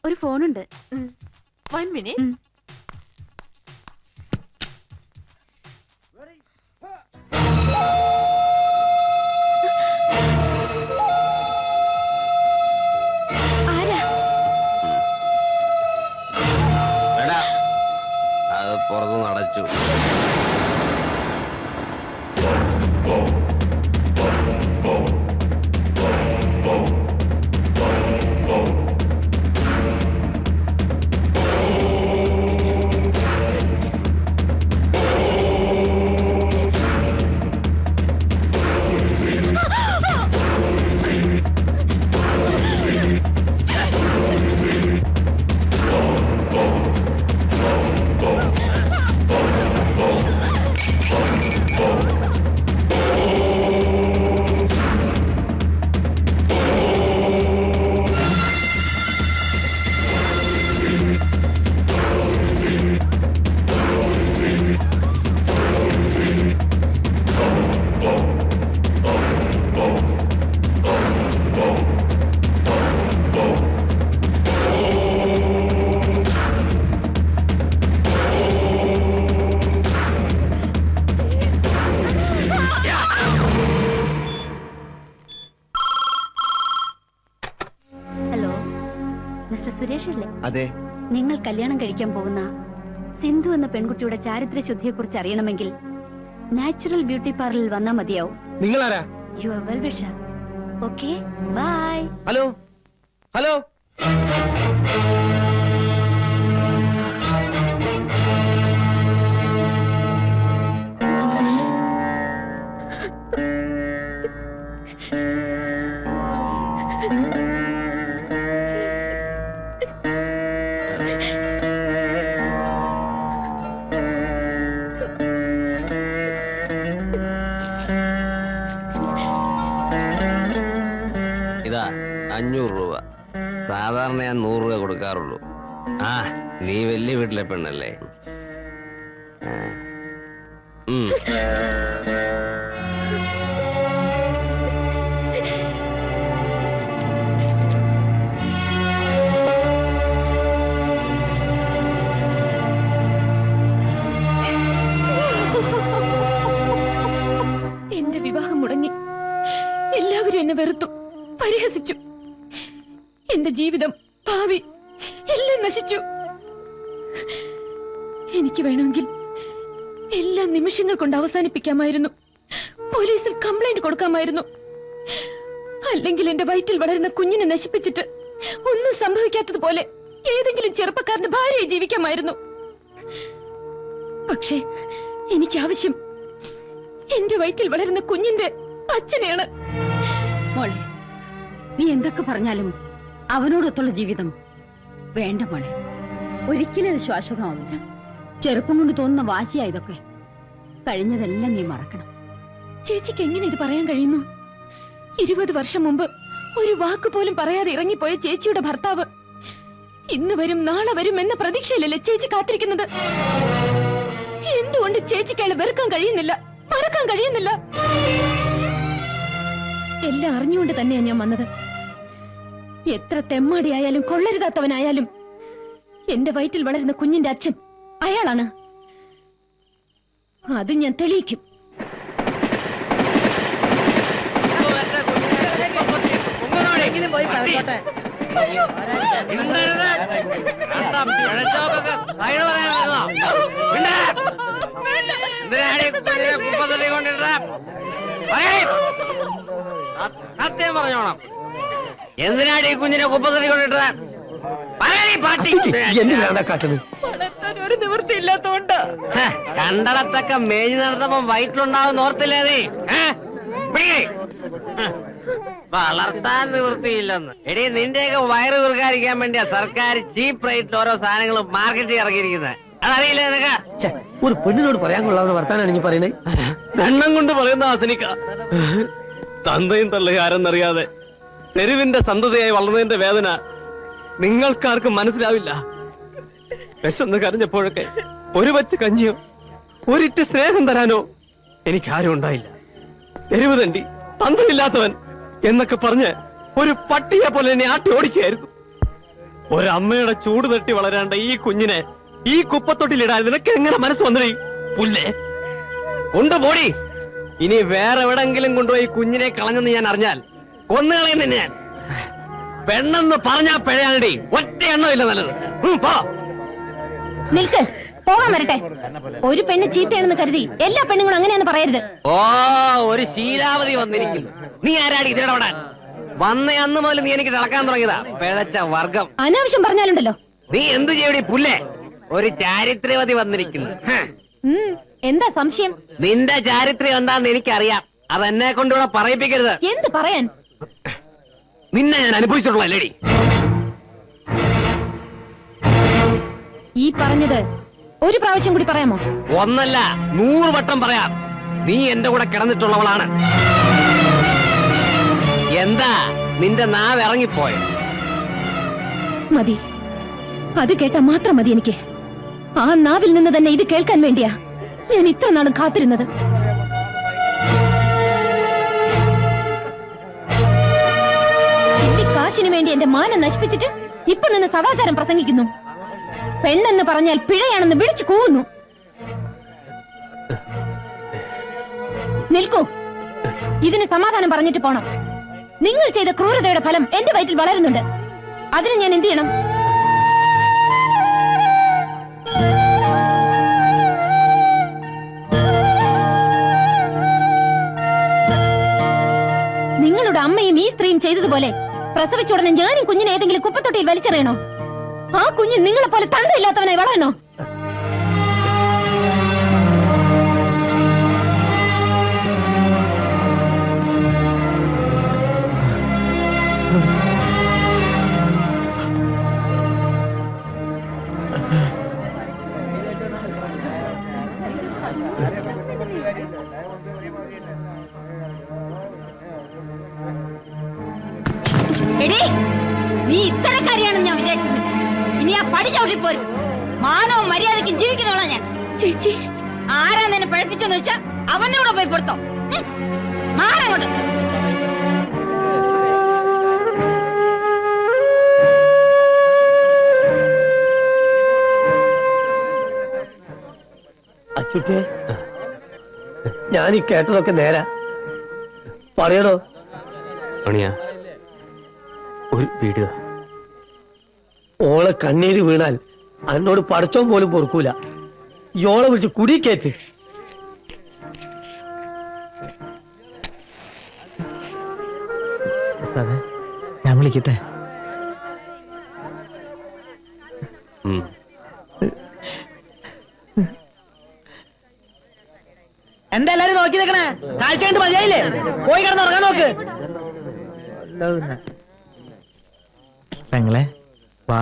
ഒരു ഫോണുണ്ട്. 1 minute. ആരാ? അത് പുറത്തുനിന്ന് അടച്ചു. അതെ, നിങ്ങൾ കല്യാണം കഴിക്കാൻ പോകുന്ന സിന്ധു എന്ന പെൺകുട്ടിയുടെ ചാരിത്രശുദ്ധിയെ കുറിച്ച് അറിയണമെങ്കിൽ നാച്ചുറൽ ബ്യൂട്ടി പാർലറിൽ വന്നാൽ മതിയാവും. നിങ്ങളാരാ? Your well wisher. Okay, bye. Hello hello. ഇതാ 500 രൂപ. സാധാരണ ഞാൻ 100 രൂപ കൊടുക്കാറുള്ളൂ. ആ, നീ വലിയ വീട്ടിലെ പെണ്ണല്ലേ? എന്റെ വിവാഹം മുടങ്ങി. എല്ലാവരും എന്നെ വെറുത്തു, പരിഹസിച്ചു. എന്റെ ജീവിതം, ഭാവി എല്ലാം നശിച്ചു. എനിക്ക് വേണമെങ്കിൽ എല്ലാം നിമിഷങ്ങൾ കൊണ്ട് അവസാനിപ്പിക്കാമായിരുന്നു. പോലീസിൽ കംപ്ലൈന്റ് കൊടുക്കാമായിരുന്നു. അല്ലെങ്കിൽ എന്റെ വയറ്റിൽ വളരുന്ന കുഞ്ഞിനെ നശിപ്പിച്ചിട്ട് ഒന്നും സംഭവിക്കാത്തതുപോലെ ഏതെങ്കിലും ചെറുപ്പക്കാരന്റെ ഭാര്യയെ ജീവിക്കാമായിരുന്നു. പക്ഷേ എനിക്ക് ആവശ്യം എന്റെ വയറ്റിൽ വളരുന്ന കുഞ്ഞിന്റെ അച്ഛനെയാണ്. മോളെ, നീ എന്തൊക്കെ പറഞ്ഞാലും അവനോടൊത്തുള്ള ജീവിതം വേണ്ട മോളെ. ഒരിക്കലും അത് ശാശ്വതമാവില്ല. ചെറുപ്പം കൊണ്ട് തോന്നുന്ന വാശിയാ ഇതൊക്കെ. കഴിഞ്ഞതെല്ലാം നീ മറക്കണം. ചേച്ചിക്ക് എങ്ങനെ ഇത് പറയാൻ കഴിയുന്നു? 20 വർഷം മുമ്പ് ഒരു വാക്ക് പോലും പറയാതെ ഇറങ്ങിപ്പോയ ചേച്ചിയുടെ ഭർത്താവ് ഇന്ന് വരും നാളെ വരും എന്ന പ്രതീക്ഷയിലല്ലേ ചേച്ചി കാത്തിരിക്കുന്നത്? എന്തുകൊണ്ട് ചേച്ചിക്ക് അയാളെ വെറുക്കാൻ കഴിയുന്നില്ല, മറക്കാൻ കഴിയുന്നില്ല? എല്ലാം അറിഞ്ഞുകൊണ്ട് തന്നെയാണ് ഞാൻ വന്നത്. എത്ര തെമ്മാടിയായാലും കൊള്ളരുതാത്തവനായാലും എന്റെ വയറ്റിൽ വളരുന്ന കുഞ്ഞിന്റെ അച്ഛൻ അയാളാണ്. അത് ഞാൻ തെളിയിക്കും. സത്യം പറഞ്ഞോണം. എന്തിനാണ് ഈ കുഞ്ഞിനെ കുപ്പത്തിൽ കൊണ്ടിട്ട്? ഒരു നിവൃത്തിയില്ലാത്തോണ്ടാ. കണ്ടടത്തൊക്കെ മേഞ്ഞു നടന്നപ്പോ വയറ്റിലുണ്ടാവും ഓർത്തില്ലേ നീ? വളർത്താൻ നിവൃത്തിയില്ലെന്ന്. എടീ, നിന്റെയൊക്കെ വയറ് വീർക്കാതിരിക്കാൻ വേണ്ടിയാ സർക്കാർ ചീപ്പ് റേറ്റിൽ ഓരോ സാധനങ്ങളും മാർക്കറ്റിൽ ഇറക്കിയിരിക്കുന്നത്. അതറിയില്ല നിനക്ക്? ഒരു പെണ്ണിനോട് പറയാൻ കൊള്ളാവുന്ന വർത്താനാണ് നീ പറയുന്നത്. എണ്ണം കൊണ്ട് പറയുന്ന ആസനിക്ക. തന്തയും തള്ളയും ആരെന്നറിയാതെ തെരുവിന്റെ സന്തതിയായി വളർന്നതിന്റെ വേദന നിങ്ങൾക്കാർക്കും മനസ്സിലാവില്ല. വിശന്ന് കരഞ്ഞപ്പോഴൊക്കെ ഒരു പറ്റ് കഞ്ഞിയോ ഒരിറ്റ് സ്നേഹം തരാനോ എനിക്കാരും ഉണ്ടായില്ല. തെരുവ് തണ്ടി, തന്തയില്ലാത്തവൻ എന്നൊക്കെ പറഞ്ഞ് ഒരു പട്ടിയെ പോലെ എന്നെ ആട്ടി ഓടിക്കുകയായിരുന്നു. ഒരമ്മയുടെ ചൂട് തട്ടി വളരാണ്ട ഈ കുഞ്ഞിനെ ഈ കുപ്പത്തൊട്ടിലിടാൻ നിനക്ക് എങ്ങനെ മനസ്സ് വന്നേ? പുല്ലേ കൊണ്ടുപോടി. ഇനി വേറെ എവിടെങ്കിലും കൊണ്ടുപോയി കുഞ്ഞിനെ കളഞ്ഞെന്ന് ഞാൻ അറിഞ്ഞാൽ കൊന്നുകളയുന്ന ഞാൻ. പെണ്ണെന്ന് പറഞ്ഞാ പിഴയാണടി, ഒറ്റ എണ്ണമില്ല നല്ലത്. പോ. നിൽക്ക്, പോകാൻ വരട്ടെ. ഒരു പെണ്ണ് ചീത്തയാണെന്ന് കരുതി എല്ലാ പെണ്ണുങ്ങളും അങ്ങനെയാന്ന് പറയരുത്. ഓ, ഒരു ശീലാവധി വന്നിരിക്കുന്നു. നീ ആരാടി ഇതിടപെടാൻ? വന്ന അന്ന് മുതൽ നീ എനിക്ക് നടക്കാൻ തുടങ്ങിയതാ പിഴച്ച വർഗം. അനാവശ്യം പറഞ്ഞാലുണ്ടല്ലോ. നീ എന്ത് ചെയ്യടി പുല്ലേ? ഒരു ചാരിത്രവതി വന്നിരിക്കുന്നു. എന്താ സംശയം? നിന്റെ ചാരിത്രം എന്താന്ന് എനിക്കറിയാം. അതെന്നെ കൊണ്ടിവിടെ പറയിപ്പിക്കരുത്. എന്ത് പറയാൻ? നിന്നെ ഞാൻ അനുഭവിച്ചിട്ടുള്ള ലേഡി. ഈ പറഞ്ഞത് ഒരു പ്രാവശ്യം കൂടി പറയാമോ? ഒന്നല്ല 100 വട്ടം പറയാം. നീ എന്റെ കൂടെ കിടന്നിട്ടുള്ളവളാണ്. എന്താ നിന്റെ നാവ് ഇറങ്ങിപ്പോയോ? മതി, അത് കേട്ടാ മാത്രം മതി എനിക്ക്. ആ നാവിൽ നിന്ന് തന്നെ ഇത് കേൾക്കാൻ വേണ്ടിയാ ഞാൻ ഇത്ര നാളും കാത്തിരുന്നത്. കാശിനു വേണ്ടി എന്റെ മാനം നശിപ്പിച്ചിട്ട് ഇപ്പൊ നിന്ന് സദാചാരം പ്രസംഗിക്കുന്നു. പെണ്ണെന്ന് പറഞ്ഞാൽ പിഴയാണെന്ന് വിളിച്ചു കൂവുന്നു. നിൽക്കൂ, ഇതിന് സമാധാനം പറഞ്ഞിട്ട് പോണം. നിങ്ങൾ ചെയ്ത ക്രൂരതയുടെ ഫലം എന്റെ വയറ്റിൽ വളരുന്നുണ്ട്. അതിന് ഞാൻ എന്ത് ചെയ്യണം? നിങ്ങളുടെ അമ്മയും ഈ സ്ത്രീയും ചെയ്തതുപോലെ പ്രസവിച്ച ഉടനെ ഞാനും കുഞ്ഞിനെ ഏതെങ്കിലും കുപ്പത്തൊട്ടിയിൽ വലിച്ചെറിയണോ? ആ കുഞ്ഞ് നിങ്ങളെ പോലെ തന്തയില്ലാത്തവനായി വളരണോ? എടീ, നീ ഇത്തരക്കാരിയാണെന്ന് ഞാൻ വിചാരിക്കുന്നില്ല. ഇനി ആ പടി ചവിട്ടി പോരും. മാനവും മര്യാദയ്ക്കും ജീവിക്കുന്നോളാം ഞാൻ. ചേച്ചി, ആരാ നിന്നെ പഴപ്പിച്ചെന്ന് വെച്ചാ അവന്റെ കൂടെ പോയി കൊടുത്തോ. മാനങ്ങോട്ട്. അച്ചുട്ടേ, ഞാനീ കേട്ടതൊക്കെ നേരാ. പറയണോ? ഒരു വീഡിയോ. ഓളെ കണ്ണീര് വീണാൽ എന്നോട് പടച്ചോൻ പോലും പൊറുക്കൂല. യോളെ വിളിച്ച് കുടിക്കേറ്റ്. ഞാൻ വിളിക്കട്ടെ? എന്താ എല്ലാരും നോക്കി നിൽക്കണേ? കാഴ്ച കണ്ട് മതിയായില്ലേ? പോയി കിടന്ന് ഉറങ്ങാൻ നോക്ക്. പെങ്ങളെ വാ.